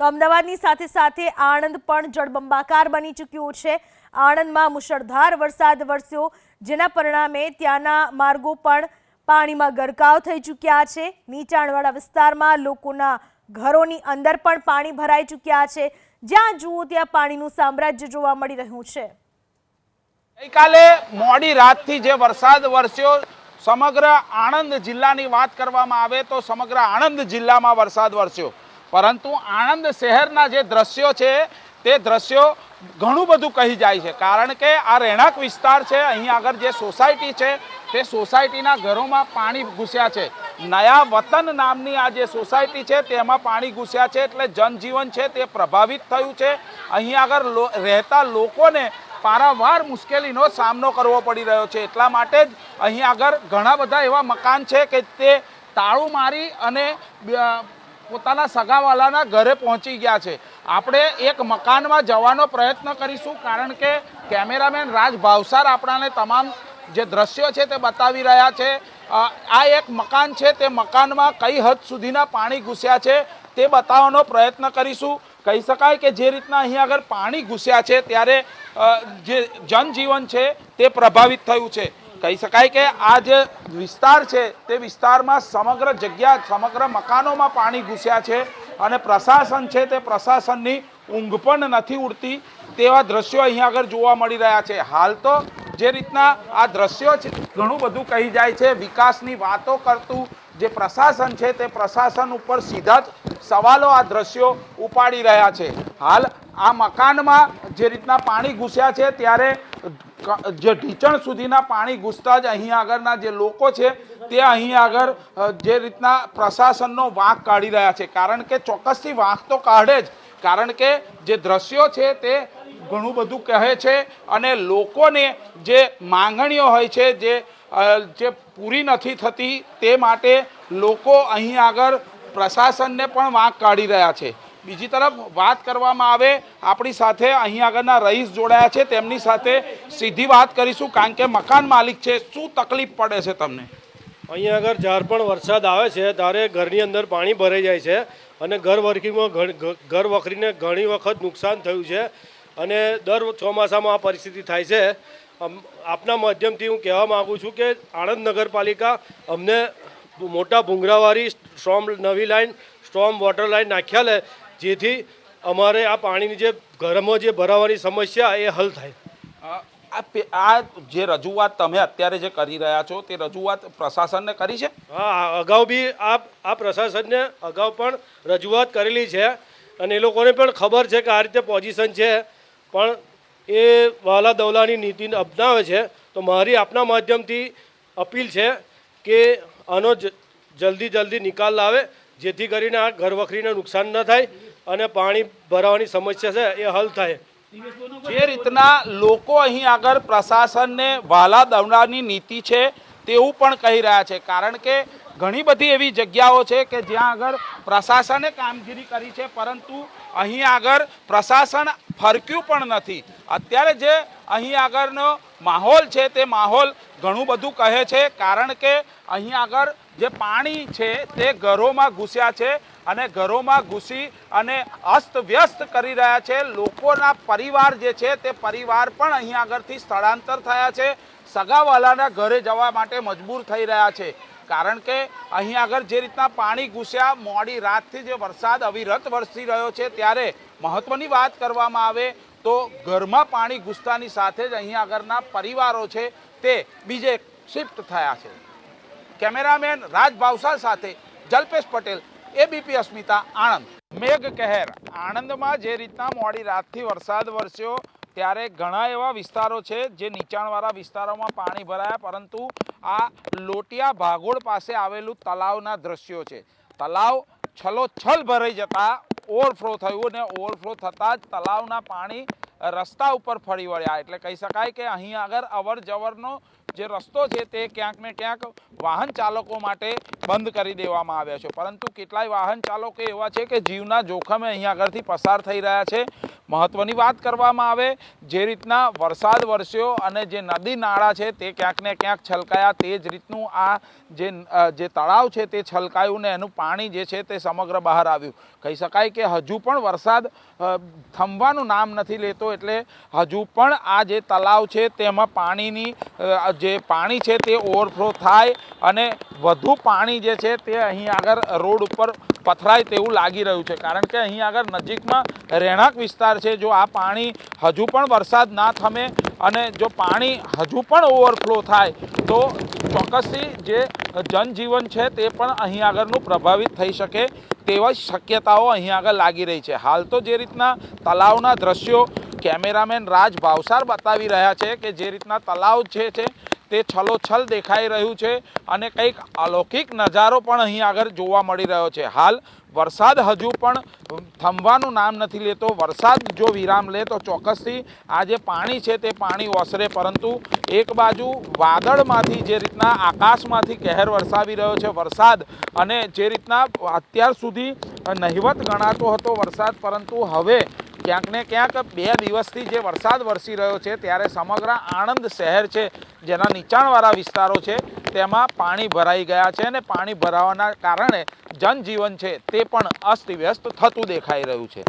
તો અમદાવાદની સાથે સાથે આણંદ પણ જળબંબાકાર બની ચૂક્યું છે। આણંદમાં મુશળધાર વરસાદ વરસ્યો, જેના પરિણામે ત્યાંના માર્ગો પણ પાણીમાં ગરકાવ થઈ ચૂક્યા છે। નીચાણવાળા વિસ્તારમાં લોકોના ઘરોની અંદર પણ પાણી ભરાઈ ચૂક્યા છે। જ્યાં જુઓ ત્યાં પાણીનું સામ્રાજ્ય જોવા મળી રહ્યું છે। ગઈકાલે મોડી રાતથી જે વરસાદ વરસ્યો, સમગ્ર આણંદ જિલ્લાની વાત કરવામાં આવે તો સમગ્ર આણંદ જિલ્લામાં વરસાદ વરસ્યો, પરંતુ આણંદ શહેરના જે દ્રશ્યો છે તે દ્રશ્યો ઘણું બધું કહી જાય છે। કારણ કે આ રહેણાંક વિસ્તાર છે, અહીં આગળ જે સોસાયટી છે તે સોસાયટીના ઘરોમાં પાણી ઘૂસ્યા છે। નયા વતન નામની આ જે સોસાયટી છે તેમાં પાણી ઘૂસ્યા છે, એટલે જનજીવન છે તે પ્રભાવિત થયું છે। અહીં આગળ રહેતા લોકોને પારાવાર મુશ્કેલીનો સામનો કરવો પડી રહ્યો છે। એટલા માટે જ અહીં આગળ ઘણા બધા એવા મકાન છે કે તે તાળું મારી અને પોતાના સગાવાલાના ઘરે પહોંચી ગયા છે। આપણે એક મકાનમાં જવાનો પ્રયત્ન કરીશું, કારણ કે કેમેરામેન રાજ ભાવસાર આપણાને તમામ જે દ્રશ્યો છે તે બતાવી રહ્યા છે। આ એક મકાન છે, તે મકાનમાં કઈ હદ સુધીના પાણી ઘૂસ્યા છે તે બતાવવાનો પ્રયત્ન કરીશું। કહી શકાય કે જે રીતના અહીં આગળ પાણી ઘૂસ્યા છે ત્યારે જે જનજીવન છે તે પ્રભાવિત થયું છે। કહી શકાય કે આ જે વિસ્તાર છે તે વિસ્તારમાં સમગ્ર જગ્યા, સમગ્ર મકાનોમાં પાણી ઘૂસ્યા છે અને પ્રશાસન છે તે પ્રશાસનની ઊંઘ પણ નથી ઉડતી તેવા દ્રશ્યો અહીં આગળ જોવા મળી રહ્યા છે। હાલ તો જે રીતના આ દ્રશ્યો છે ઘણું બધું કહી જાય છે। વિકાસની વાતો કરતું જે પ્રશાસન છે તે પ્રશાસન ઉપર સીધા જ સવાલો આ દ્રશ્યો ઉપાડી રહ્યા છે। હાલ આ મકાનમાં જે રીતના પાણી ઘૂસ્યા છે ત્યારે જે ઢીચણ સુધીના પાણી ઘૂસતા જ અહીં આગળના જે લોકો છે તે અહીં આગળ જે રીતના પ્રશાસનનો વાંક કાઢી રહ્યા છે। કારણ કે ચોક્કસથી વાંક તો કાઢે જ, કારણ કે જે દ્રશ્યો છે તે ઘણું બધું કહે છે અને લોકોને જે માંગણીઓ હોય છે જે પૂરી નથી થતી તે માટે લોકો અહીં આગળ પ્રશાસનને પણ વાંક કાઢી રહ્યા છે। બીજી તરફ વાત કરવામાં આવે, આપણી સાથે અહીં આગળના રહીશ જોડાયા છે, તેમની સાથે સીધી વાત કરીશું, કારણ કે મકાન માલિક છે। શું તકલીફ પડે છે તમને? અહીંયા આગળ જ્યારે પણ વરસાદ આવે છે ત્યારે ઘરની અંદર પાણી ભરાઈ જાય છે અને ઘર વખરીને ઘણી વખત નુકસાન થયું છે અને દર ચોમાસામાં આ પરિસ્થિતિ થાય છે। આપના માધ્યમથી હું કહેવા માગું છું કે આણંદ નગરપાલિકા અમને મોટા ભૂંગરાવાળી નવી લાઈન સ્ટ્રોમ વોટર લાઈન નાખ્યા લે, જેથી અમારે આ પાણીની જે ઘરમાં જે ભરાવાની સમસ્યા એ હલ થાય। આ જે રજૂઆત તમે અત્યારે જે કરી રહ્યા છો તે રજૂઆત પ્રશાસનને કરી છે? હા, અગાઉ બી આ પ્રશાસનને અગાઉ પણ રજૂઆત કરેલી છે અને એ લોકોને પણ ખબર છે કે આ રીતે પોઝિશન છે, પણ એ વાલા દવલાની નીતિ અપનાવે છે। તો મારી આપના માધ્યમથી અપીલ છે કે આનો જલ્દી નિકાલ લાવે, જેથી કરીને આ ઘર વખરીને નુકસાન ન થાય અને પાણી ભરાવાની સમસ્યા છે એ હલ થાય। જે રીતના લોકો અહીં આગળ પ્રશાસનને વાલા દવડાની નીતિ છે તેવું પણ કહી રહ્યા છે, કારણ કે ઘણી બધી એવી જગ્યાઓ છે કે જ્યાં આગળ પ્રશાસને કામગીરી કરી છે, પરંતુ અહીં આગળ પ્રશાસન ફરક્યું પણ નથી। અત્યારે જે અહીં આગળનો માહોલ છે તે માહોલ ઘણું બધું કહે છે, કારણ કે અહીં આગળ જે પાણી છે તે ઘરોમાં ઘૂસ્યા છે અને ઘરોમાં ઘૂસી અને અસ્તવ્યસ્ત કરી રહ્યા છે। લોકોના પરિવાર જે છે તે પરિવાર પણ અહીં આગળથી સ્થળાંતર થયા છે, સગાવાલાના ઘરે જવા માટે મજબૂર થઈ રહ્યા છે, કારણ કે અહીં આગળ જે રીતના પાણી ઘૂસ્યા, મોડી રાતથી જે વરસાદ અવિરત વરસી રહ્યો છે ત્યારે મહત્વની વાત કરવામાં આવે તો ઘરમાં પાણી ઘૂસતાની સાથે જ અહીં આગળના પરિવારો છે તે બીજે શિફ્ટ થયા છે। કેમેરામેન રાજ ભાવસાર સાથે જલ્પેશ પટેલ, એબીપી અસ્મિતા, આણંદ। મેઘ કહેર આણંદમાં જે રીતના મોડી રાતથી વરસાદ વરસ્યો ત્યારે ઘણા એવા વિસ્તારો છે જે નીચાણવાળા વિસ્તારોમાં પાણી ભરાયા, પરંતુ આ લોટિયા ભાગોળ પાસે આવેલું તલાવના દ્રશ્યો છે। તલાવ છલોછલ ભરાઈ જતા ઓવરફ્લો થયું અને ઓવરફ્લો થતાં જ તલાવના પાણી રસ્તા ઉપર ફરી વળ્યા, એટલે કહી શકાય કે અહીં આગળ અવર જવરનો જે રસ્તો છે તે ક્યાંક ને ક્યાંક વાહન ચાલકો માટે બંધ કરી દેવામાં આવ્યા છે, પરંતુ કેટલાય વાહન ચાલકો એવા છે કે જીવના જોખમે અહીં આગળથી પસાર થઈ રહ્યા છે। મહત્વની વાત કરવામાં આવે, જે રીતના વરસાદ વરસ્યો અને જે નદી નાળા છે તે ક્યાંક ને ક્યાંક છલકાયા, તે જ રીતનું આ જે તળાવ છે તે છલકાયું ને એનું પાણી જે છે તે સમગ્ર બહાર આવ્યું. કહી શકાય કે હજુ પણ વરસાદ થમવાનું નામ નથી લેતો, એટલે હજુ પણ આ જે તળાવ છે તેમાં પાણીની જે પાણી છે તે ઓવરફ્લો થાય અને વધુ પાણી જે છે તે અહીં આગળ રોડ ઉપર પથરાય તેવું લાગી રહ્યું છે. કારણ કે અહીં આગળ નજીકમાં રહેણાંક વિસ્તાર છે. જો આ પાણી હજુ પણ વરસાદ ના થમે અને જો પાણી હજુ પણ ઓવરફ્લો થાય તો ચોક્કસથી જે જનજીવન છે તે પણ અહીં આગળનું પ્રભાવિત થઈ શકે તેવા શક્યતાઓ અહીં આગળ લાગી રહી છે. હાલ તો જે રીતના તળાવના દ્રશ્યો કેમેરામેન રાજ ભાવસાર બતાવી રહ્યા છે કે જે રીતના તળાવ છે તે છલોછલ દેખાઈ રહ્યું છે અને કંઈક અલૌકિક નજારો પણ અહીં આગળ જોવા મળી રહ્યો છે. હાલ વરસાદ હજુ પણ થમવાનું નામ નથી લેતો. વરસાદ જો વિરામ લે તો ચોક્કસથી આ જે પાણી છે તે પાણી ઓસરે, પરંતુ એક બાજુ વાદળમાંથી જે રીતના આકાશમાંથી કહેર વરસાવી રહ્યો છે વરસાદ, અને જે રીતના અત્યાર સુધી નહિવત ગણાતો હતો વરસાદ, પરંતુ હવે ક્યાંક ને ક્યાંક 2 દિવસથી જે વરસાદ વરસી રહ્યો છે ત્યારે સમગ્ર આણંદ શહેર છે, જેના નીચાણવાળા વિસ્તારો છે તેમાં પાણી ભરાઈ ગયા છે અને પાણી ભરાવાના કારણે જનજીવન છે તે પણ અસ્તવ્યસ્ત થતું દેખાઈ રહ્યું છે.